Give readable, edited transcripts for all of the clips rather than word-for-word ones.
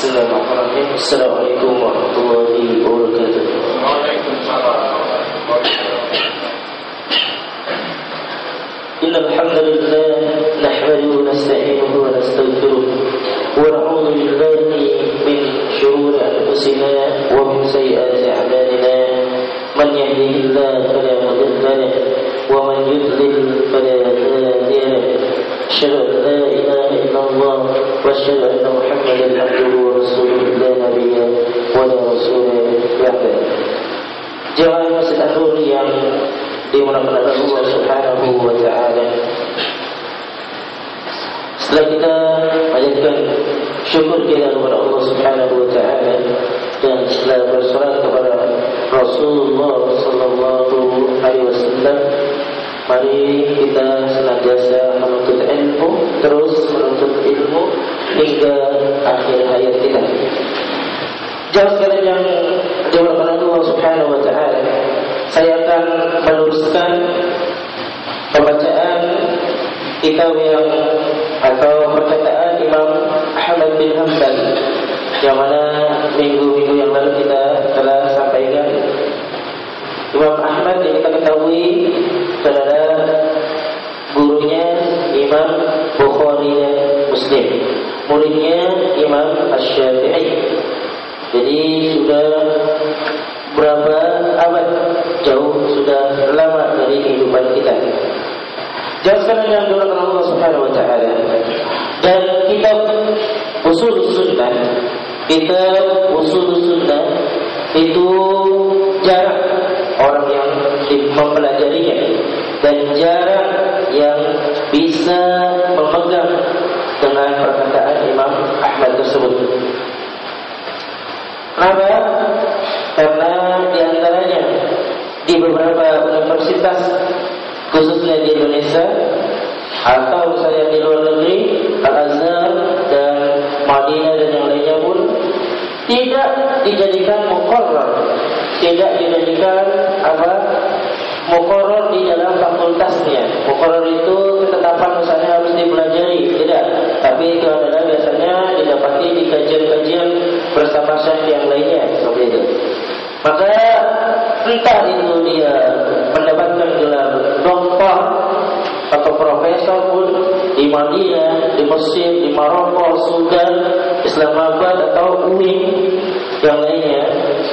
Bismillahirrahmanirrahim. Assalamualaikum warahmatullahi wabarakatuh. Waalaikumsalam. Innal hamdalillah nahmaduhu wa nasta'inuhu wa nastaghfiruh wa na'udzu billahi min shururi anfusina wa min sayyiati a'malina. Man yahdihillahu fala mudilla lahu wa man yudlil fala hadiya lahu. Asyhadu an la ilaha illallah wa asyhadu anna Muhammadan abduhu wa rasuluhu la nabiyya wa la rasula ba'dahu. Jemaah Masjid An-Nur yang dimuliakan Allah Subhanahu wa taala. Setelah kita panjatkan syukur kita kepada Allah Subhanahu wa taala dan setelah bersolat kepada Rasulullah sallallahu alaihi wasallam, mari kita senantiasa menuntut ilmu, terus menuntut ilmu hingga akhir hayat kita. Jemaah sekalian yang dimuliakan Allah Subhanahu wa taala, saya akan meneruskan pembacaan kitab yang atau perkataan Imam Ahmad bin Hanbal yang mana minggu-minggu yang lalu kita telah sampaikan. Imam Ahmad yang kita ketahui adalah gurunya Imam Bukhari dan Muslim, muridnya Imam Asy-Syafi'i. Jadi sudah berapa abad, jauh sudah lama dari kehidupan kita. Jelaskan yang dilakukan Allah Subhanahu wa taala. Dan kitab Ushul Sunnah, itu jarang orang yang mempelajarinya dan jarang yang bisa memegang dengan perkataan Imam Ahmad tersebut. Kenapa? Karena diantaranya di beberapa universitas, khususnya di Indonesia atau misalnya di luar negeri, Al-Azhar dan Madinah dan yang lainnya pun tidak dijadikan muqarrar, tidak dijadikan muqarrar di dalam fakultasnya. Muqarrar itu ketetapan misalnya harus dipelajari, tidak. Tapi itu adalah biasanya didapati di kajian-kajian bersama syekh yang lainnya, seperti itu. Maka entah itu dia mendapatkan gelar doktor atau profesor pun di Madinah, di Mesir, di Maroko, Sudan, Islamabad atau UI yang lainnya,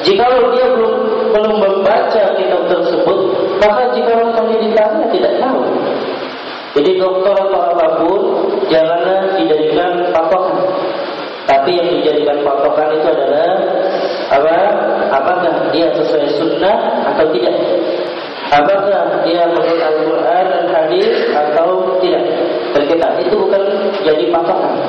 jika dia belum membaca kitab tersebut, maka jika tanya ditanya tidak tahu. Jadi doktor atau apapun janganlah dijadikan patokan. Tapi yang dijadikan patokan itu adalah apakah dia sesuai sunnah atau tidak, apakah dia menurut Al-Quran dan hadis atau tidak. Terkita itu bukan jadi patokan.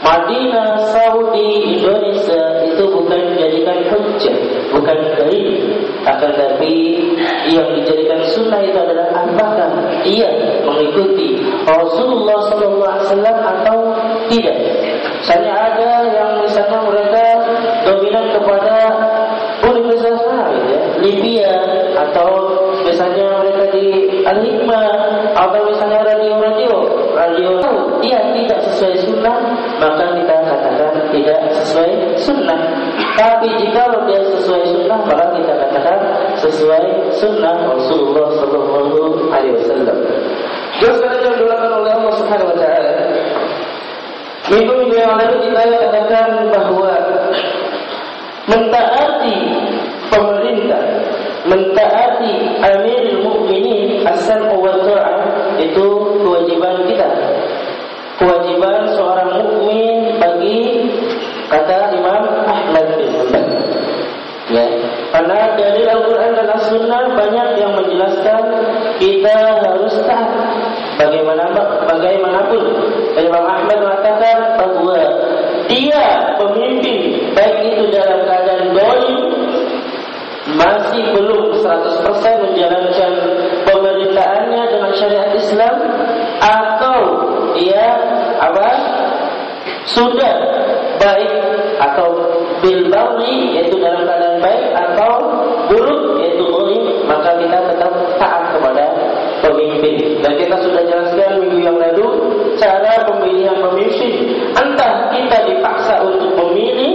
Madinah, Saudi, Indonesia itu bukan dijadikan hujjah, bukan dalil. Akan tapi yang dijadikan sunnah itu adalah apakah dia mengikuti Rasulullah SAW atau tidak. Misalnya ada yang misalnya mereka dominan kepada universitas lain, ya, Libya, atau misalnya mereka di Al-Hikmah, atau misalnya radio dia tidak sesuai sunnah, maka kita katakan tidak sesuai sunnah. Tapi jika dia sesuai sunnah, maka kita katakan sesuai sunnah Rasulullah Sallallahu Alaihi Wasallam. Terus yang dilakukan oleh Allah Subhanahu Wa Taala. Minggu-minggu yang lalu kita katakan bahwa mentaati pemerintah, mentaati Amirul Mukminin as-sam'u wa ta'ah itu kewajiban kita, kewajiban seorang mukmin bagi kata Imam Ahmad bin Hanbal. Ya, karena dari Al-Quran dan As-Sunnah banyak yang menjelaskan kita harus taat bagaimanapun. Imam Ahmad mengatakan bahwa dia pemimpin baik itu dalam keadaan zalim, masih belum 100% menjalankan pemerintahannya dengan syariat Islam, atau dia sudah baik atau bil baghi, yaitu dalam keadaan baik, atau buruk yaitu zalim, maka kita tetap taat kepada pemimpin. Dan kita sudah jelaskan minggu yang lalu cara pemilihan pemimpin. Entah kita dipaksa untuk memilih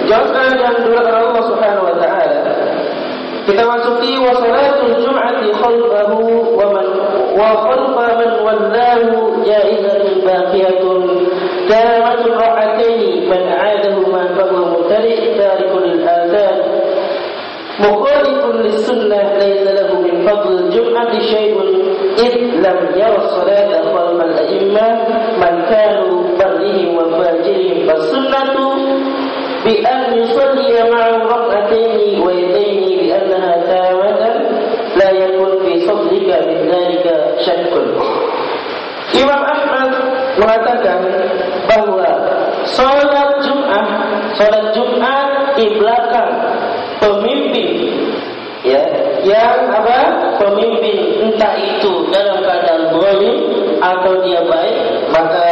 Jangan yang dilakukan Allah Subhanahu wa taala. Kita masuki wa salatul jum'ati khalfahu wa khalfa man wallahu jaizatun baqiyatun kamatun ra'ataini man a'adahuma fa huwa mubtadi' tarikun lil adhan mukhalifun lis sunnah laysa lahu min fadl jum'ati syai'un id lam yara salata khalfa al a'immah man kanu barrihim wa fajirihim fas sunnatu bi an yusalli ma'ahum rak'ataini wa yadaini bi annaha tamatan la yakun fi sadrika min dhalika syakkun. Imam Ahmad mengatakan bahwa salat Jumat di belakang pemimpin, ya, yang apa? Pemimpin entah itu dalam keadaan zalim atau dia baik, maka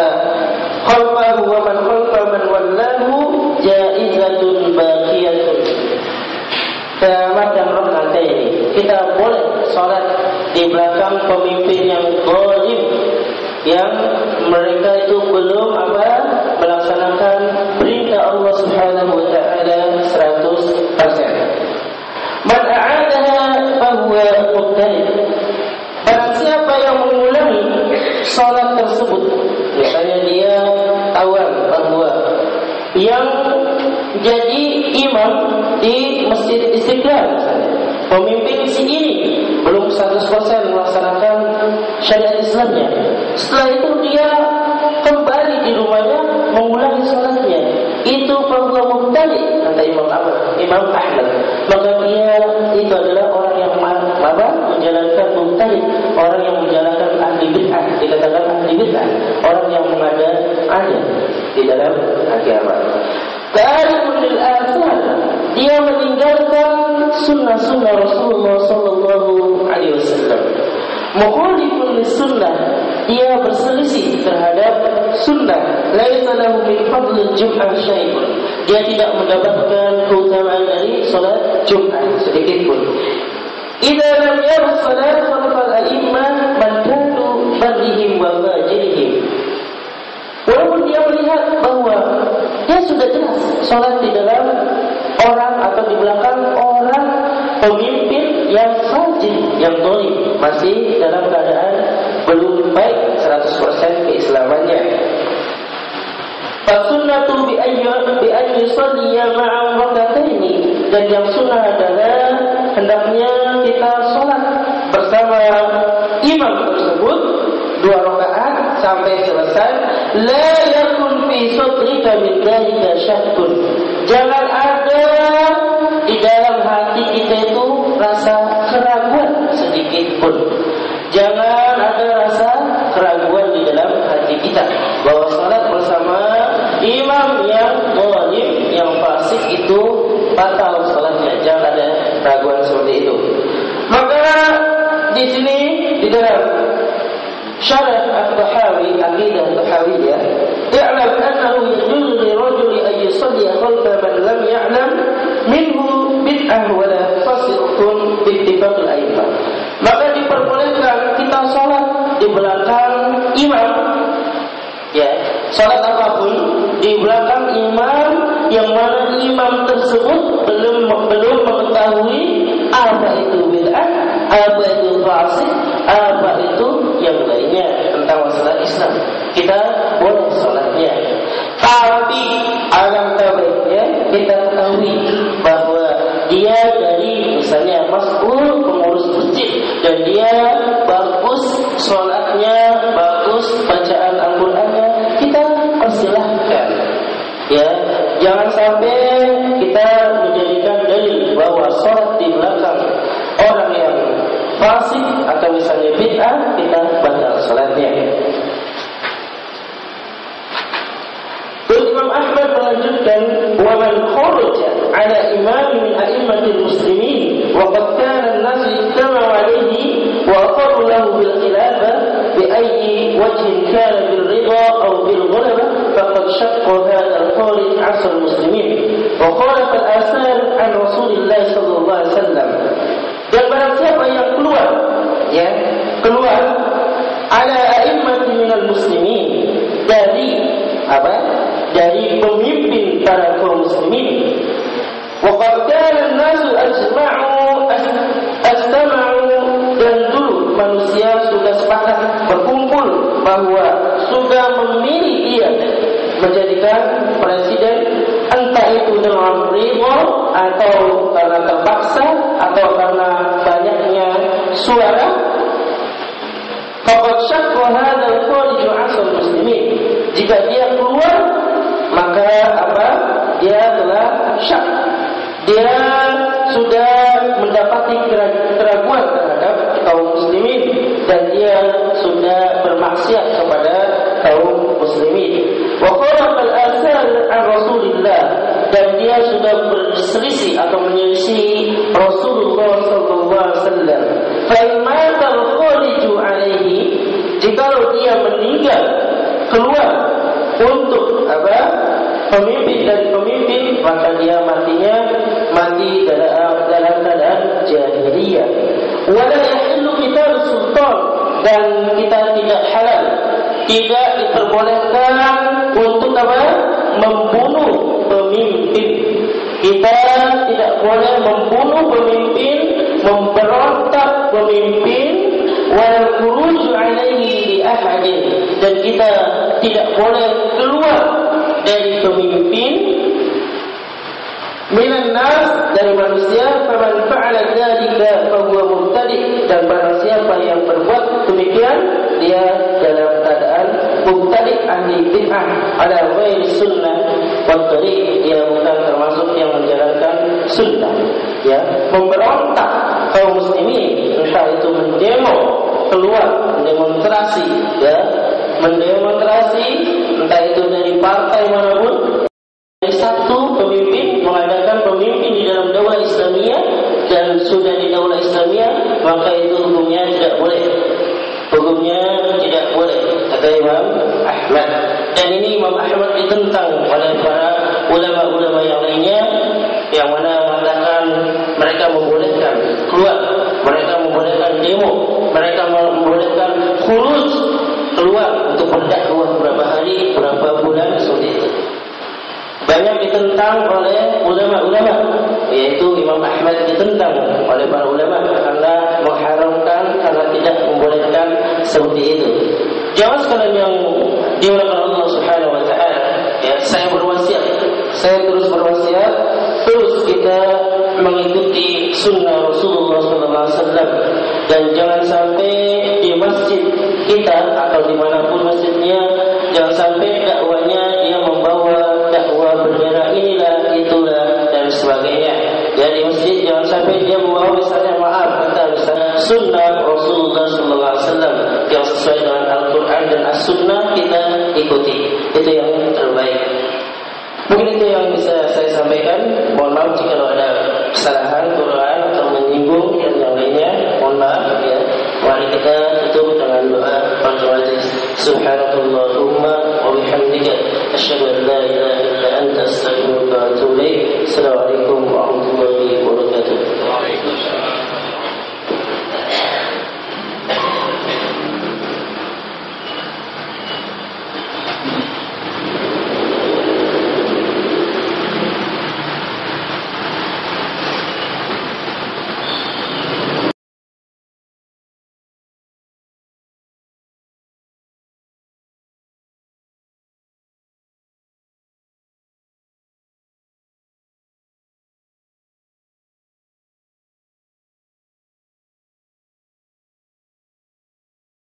khalfahu wa man khalfa man wallahu jaizatun baqiyatun. Tamatkan rak'ataini. Kita boleh salat di belakang pemimpin yang zalim, yang mereka itu belum melaksanakan perintah Allah Subhanahu wa taala 100%. Man a'adaha fa huwa mubtadi'. Barang siapa yang mengulangi salat tersebut, misalnya dia tahu bahwa yang jadi imam di Masjid Istiqlal, pemimpin si ini belum 100% melaksanakan syariat Islamnya. Setelah itu dia kembali di rumahnya mengulangi salatnya. Itu bahwa mubtadi', kata Imam Ahmad. Maka dia itu adalah orang yang menjalankan mubtadi', orang yang menjalankan ahli bid'ah. Dikatakan ahli bid'ah, orang yang mengada-ada di dalam agama. Tarikun lil athar, dia meninggalkan sunnah-sunnah Rasulullah sallallahu alaihi wasallam. Mukhalifun lis sunnah, dia berselisih terhadap sunnah. Laisa lahu min fadlil jum'ah syai'un, dia tidak mendapatkan keutamaan dari salat Jumat sedikit pun. Idza lam yara salat khalfal a'immah man kanu barrihim wa fajirihim. Walaupun dia melihat bahwa dia sudah jelas salat di dalam orang atau di belakang orang pemimpin yang fajir, yang zalim, masih dalam keadaan belum baik 100% keislamannya. Fasunnatu bi an yusalliya ma'a rak'ataini, dan yang sunnah adalah hendaknya kita salat bersama imam tersebut 2 rakaat sampai selesai. La yakun fi sadrika min dhalika syakkun, jangan ada di dalam hati kita itu rasa keraguan sedikit pun. Jangan ada rasa keraguan di dalam hati kita bahwa salat bersama imam yang zalim, yang fasik itu batal salatnya. Jangan ada keraguan seperti itu. Maka di sini di dalam syarah At-Tahawi, Aqidah Tahawiyah, i'lam annahu yajuzu lirajuli an yusalli khalfa man lam ya'lam minhu bid'ah wa la fasiqun bi ittifaq al-a'immah. Maka diperbolehkan kita salat di belakang imam, ya, salat apapun di belakang imam yang mana imam tersebut belum mengetahui apa itu bid'ah, apa itu fasik, apa itu yang lainnya tentang masalah Islam. Kita boleh salatnya, tapi alangkah baiknya kita ketahui bahwa dia dari misalnya mas'ul, pengurus masjid, dan dia bagus salatnya, bagus bacaan Al-Qur'annya, kita persilahkan. Ya, jangan sampai kita menjadikan dalil bahwa salat di belakang orang yang fasik atau misalnya bid'ah kita batal salatnya. Imam Ahmad melanjutkan, wa man kharaja ala imam min a'immatil muslimin wa qad kana an-nas ijtama'u alayhi wa aqarru lahu bil khilafah bi ayyi wajhin kana bil ridha aw bil ghalabah faqad shaqqa hadha al-qawl 'asr al-muslimin wa khalafa al-athar an Rasulillah sallallahu alaihi wasallam. Dan barang siapa yang keluar ala a'immatin minal muslimin, dari pemimpin para kaum muslimin, bahwa sudah memilih dia menjadikan presiden, entah itu dengan ridha atau karena terpaksa atau karena banyaknya suara, faqad syaqqa hadzal kharij 'asal muslimin. Jika dia keluar, maka apa? Dia telah syak. Dia sudah mendapati keraguan terhadap kaum muslimin dan dia sudah bermaksiat kepada kaum muslimin. Wa khalaqa al-athar an Rasulillah, dan dia sudah berselisih atau menyelisih Rasulullah sallallahu alaihi wasallam. Fa in mata al-khariju alaihi, jikalau dia meninggal keluar untuk apa? Pemimpin dan pemimpin, maka dia matinya mati dalam keadaan jahiliyah. Wala yahillu qital sultan, dan kita tidak halal, tidak diperbolehkan untuk apa? Membunuh pemimpin. Kita tidak boleh membunuh pemimpin, memberontak pemimpin, wal khuruj alaihi li ahadin, dan kita tidak boleh keluar dari pemimpin minan nas, dari manusia. Faman fa'ala dzalika fa huwa mubtadi', dan barang siapa yang berbuat demikian, dia dalam keadaan mubtadi', ahli bid'ah, ala ghairi sunnah wa tariq, dia bukan termasuk yang menjalankan sunnah, ya, memberontak kaum muslimin, entah itu mendemo, keluar mendemonstrasi, ya, mendemonstrasi, entah itu dari partai manapun, dari satu pemimpin mengadakan pemimpin di dalam daulah Islamiyah dan sudah di daulah Islamiyah, maka itu hukumnya tidak boleh. Hukumnya tidak boleh, kata Imam Ahmad. Dan ini Imam Ahmad ditentang oleh para ulama-ulama yang lainnya, yang mana mengatakan mereka membolehkan keluar, mereka membolehkan demo, mereka membolehkan khuruj, keluar untuk berdakwah beberapa hari, beberapa bulan, seperti itu. Banyak ditentang oleh ulama-ulama, yaitu Imam Ahmad ditentang oleh para ulama karena mengharamkan, karena tidak membolehkan seperti itu. Jangan sekalian yang dimuliakan Allah Subhanahu wa taala, ya, saya berwasiat, saya terus berwasiat, terus kita mengikuti sunnah Rasulullah sallallahu alaihi wasallam, dan jangan sampai di masjid kita atau dimanapun masjidnya, jangan sampai dakwanya dia membawa dakwah bendera inilah, itulah, dan sebagainya. Jadi masjid jangan sampai dia membawa misalnya, maaf kata misalnya sunnah Rasulullah sallallahu alaihi wasallam yang sesuai dengan Al-Quran dan As-Sunnah, kita ikuti. Itu yang terbaik. Mungkin itu yang bisa saya sampaikan. Mohon maaf jika ada kesalahan, kekurangan atau menyinggung dan yang lainnya. Mohon maaf, ya. Mari kita tutup dengan doa majlis. Subhanallahumma wa bihamdika asyhadu an la ilaha illa anta astaghfiruka wa atubu ilaik. Assalamualaikum